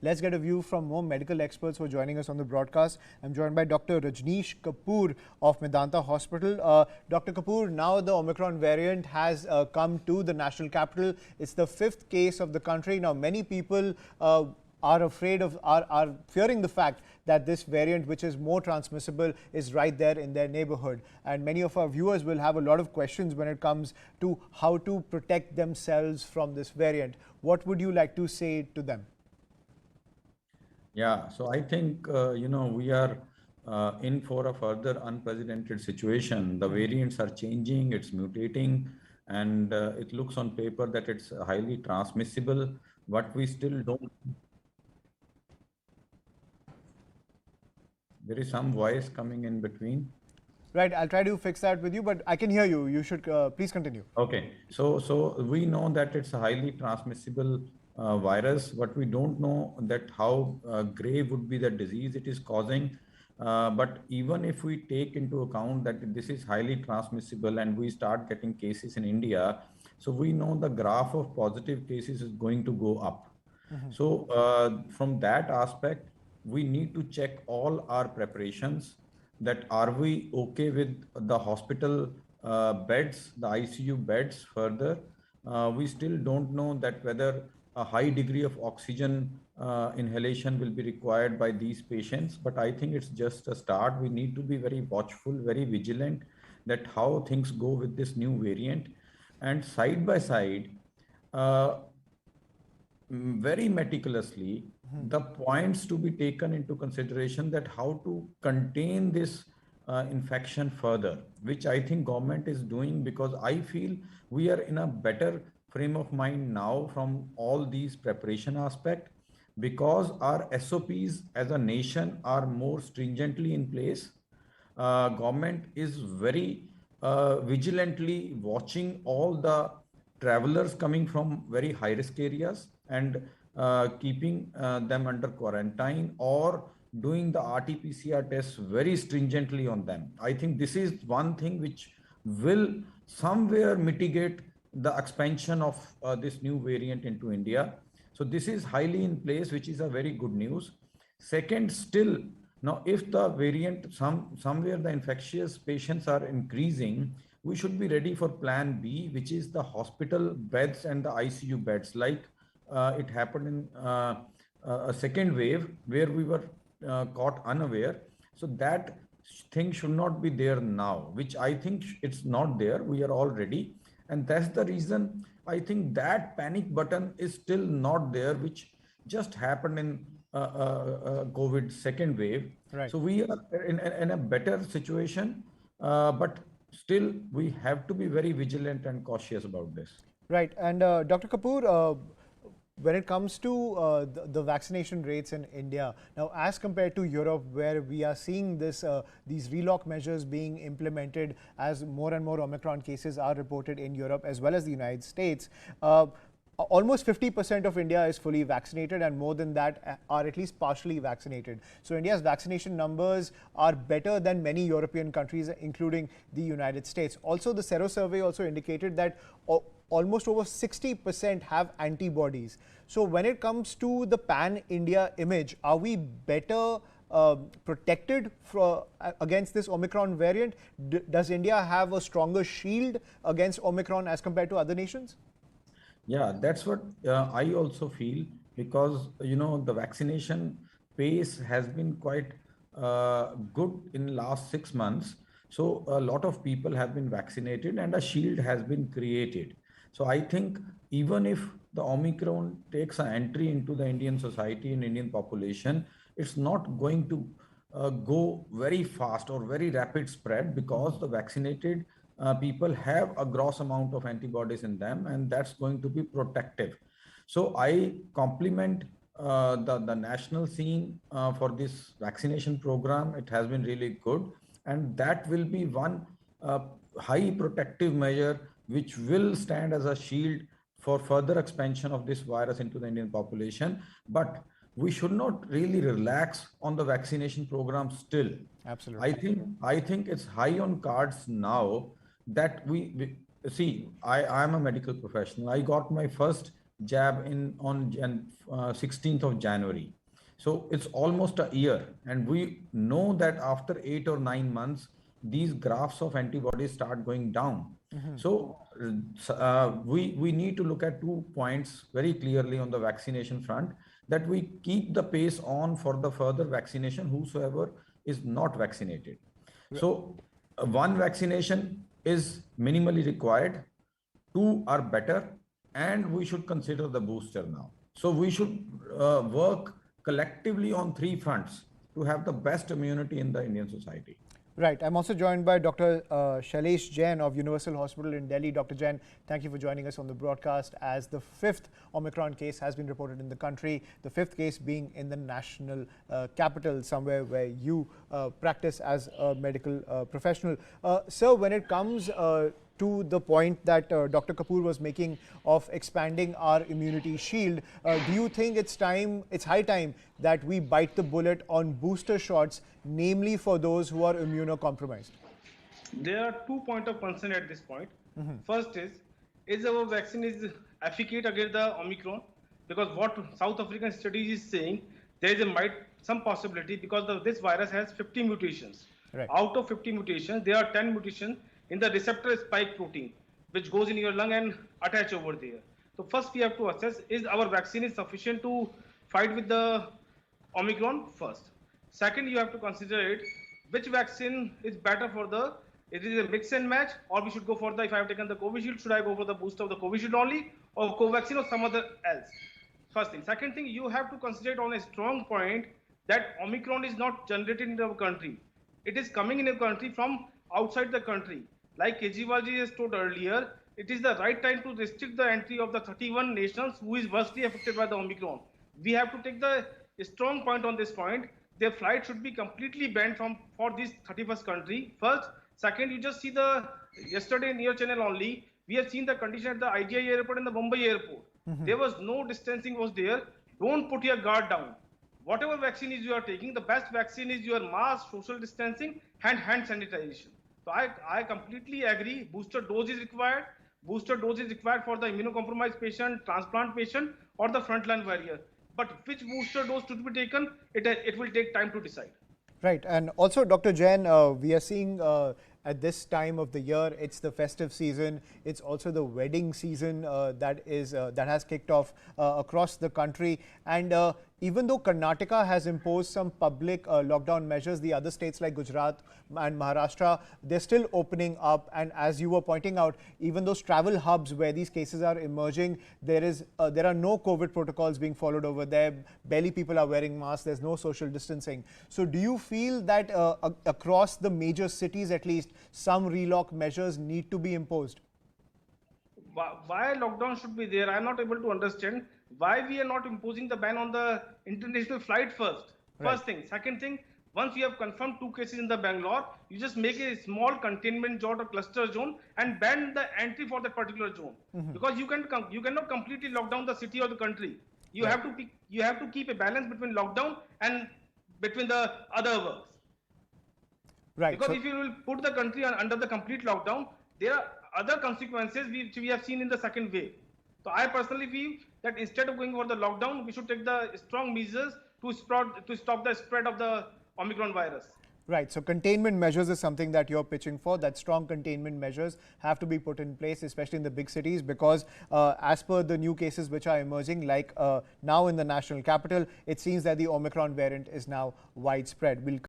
let's get a view from more medical experts who are joining us on the broadcast. I'm joined by Dr. Rajneesh Kapoor of Medanta Hospital. Dr. Kapoor, now the Omicron variant has come to the national capital. It's the 5th case of the country. Now, many people are fearing the fact that this variant, which is more transmissible, is right there in their neighborhood. And many of our viewers will have a lot of questions when it comes to how to protect themselves from this variant. What would you like to say to them? Yeah, so I think, we are in for a further unprecedented situation. The variants are changing, it's mutating, and it looks on paper that it's highly transmissible, but we still don't. There is some voice coming in between. Right, I'll try to fix that with you, but I can hear you. You should please continue. Okay, so we know that it's a highly transmissible virus, but we don't know that how grave would be the disease it is causing. But even if we take into account that this is highly transmissible and we start getting cases in India, so we know the graph of positive cases is going to go up. So from that aspect, we need to check all our preparations, that are we okay with the hospital beds, the ICU beds further. We still don't know that whether a high degree of oxygen inhalation will be required by these patients, but I think it's just a start. We need to be very watchful, very vigilant that how things go with this new variant. And side by side, very meticulously, the points to be taken into consideration, that how to contain this infection further, which I think government is doing, because I feel we are in a better frame of mind now from all these preparation aspect, because our SOPs as a nation are more stringently in place. Government is very vigilantly watching all the travelers coming from very high risk areas and keeping them under quarantine, or doing the RT-PCR tests very stringently on them. I think this is one thing which will somewhere mitigate the expansion of this new variant into India. So this is highly in place, which is a very good news. Second, still, now if the variant, somewhere the infectious patients are increasing, we should be ready for plan B, which is the hospital beds and the ICU beds, like it happened in a second wave where we were caught unaware. So that thing should not be there now, which I think it's not there. We are all ready. And that's the reason I think that panic button is still not there, which just happened in COVID second wave. Right. So we are in a better situation, but still we have to be very vigilant and cautious about this. Right. And Dr. Kapoor, when it comes to the vaccination rates in India, now as compared to Europe, where we are seeing these relock measures being implemented as more and more Omicron cases are reported in Europe as well as the United States, almost 50% of India is fully vaccinated, and more than that are at least partially vaccinated. So India's vaccination numbers are better than many European countries, including the United States. Also, the Sero survey also indicated that almost over 60% have antibodies. So when it comes to the pan-India image, are we better protected against this Omicron variant? Does India have a stronger shield against Omicron as compared to other nations? Yeah, that's what I also feel, because the vaccination pace has been quite good in last 6 months. So a lot of people have been vaccinated and a shield has been created. So I think even if the Omicron takes an entry into the Indian society and Indian population, it's not going to go very fast or very rapid spread, because the vaccinated people have a gross amount of antibodies in them, and that's going to be protective. So I compliment the national scene for this vaccination program. It has been really good, and that will be one high protective measure which will stand as a shield for further expansion of this virus into the Indian population. But we should not really relax on the vaccination program still. Absolutely. I think it's high on cards now that we see. I am a medical professional. I got my first jab in on 16th of January. So it's almost a year, and we know that after 8 or 9 months, these graphs of antibodies start going down. So we need to look at 2 points very clearly on the vaccination front, that we keep the pace on for the further vaccination, whosoever is not vaccinated. So one vaccination is minimally required, two are better, and we should consider the booster now. So we should work collectively on 3 fronts to have the best immunity in the Indian society. Right. I'm also joined by Dr. Shailesh Jain of Universal Hospital in Delhi. Dr. Jain, thank you for joining us on the broadcast, as the 5th Omicron case has been reported in the country, the 5th case being in the national capital, somewhere where you practice as a medical professional. Sir, when it comes to the point that Dr. Kapoor was making of expanding our immunity shield, do you think it's high time that we bite the bullet on booster shots, namely for those who are immunocompromised? There are 2 points of concern at this point. First is our vaccine is efficacious against the Omicron? Because what South African study is saying, there is some possibility, because this virus has 50 mutations. Right. Out of 50 mutations, there are 10 mutations in the receptor spike protein, which goes in your lung and attach over there. So first we have to assess, is our vaccine is sufficient to fight with the Omicron first. Second, you have to consider it, which vaccine is better for it is a mix and match, or we should go for if I have taken the Covishield, should I go for the booster of the Covishield only, or Covaxin, or some other else? First thing. Second thing, you have to consider it on a strong point that Omicron is not generated in our country. It is coming in a country from outside the country. Like Kejriwalji has told earlier, it is the right time to restrict the entry of the 31 nations who is worstly affected by the Omicron. We have to take the strong point on this point. Their flight should be completely banned for this 31st country. First. Second, you just see yesterday in your channel only, we have seen the condition at the IGI airport and the Mumbai airport. There was no distancing was there. Don't put your guard down. Whatever vaccine is you are taking, the best vaccine is your mask, social distancing, hand sanitization. So I completely agree. Booster dose is required. Booster dose is required for the immunocompromised patient, transplant patient, or the frontline warrior. But which booster dose should be taken, it will take time to decide. Right. And also, Dr. Jain, we are seeing at this time of the year, it's the festive season. It's also the wedding season that has kicked off across the country. And even though Karnataka has imposed some public lockdown measures, the other states like Gujarat and Maharashtra, they're still opening up. And as you were pointing out, even those travel hubs where these cases are emerging, there are no COVID protocols being followed over there. Barely people are wearing masks. There's no social distancing. So do you feel that across the major cities, at least, some relock measures need to be imposed? Why lockdown should be there? I'm not able to understand why we are not imposing the ban on the international flight first. Right. First thing. Second thing, once you have confirmed 2 cases in the Bangalore, you just make a small containment zone or cluster zone and ban the entry for that particular zone. Because you cannot completely lock down the city or the country. You Right. have to keep a balance between lockdown and between the other works. Right. Because if you will put the country under the complete lockdown, there are other consequences which we have seen in the second wave. So I personally feel that instead of going for the lockdown, we should take the strong measures to stop the spread of the Omicron virus. Right. So containment measures is something that you're pitching for, that strong containment measures have to be put in place, especially in the big cities, because as per the new cases which are emerging, like now in the national capital, it seems that the Omicron variant is now widespread. We'll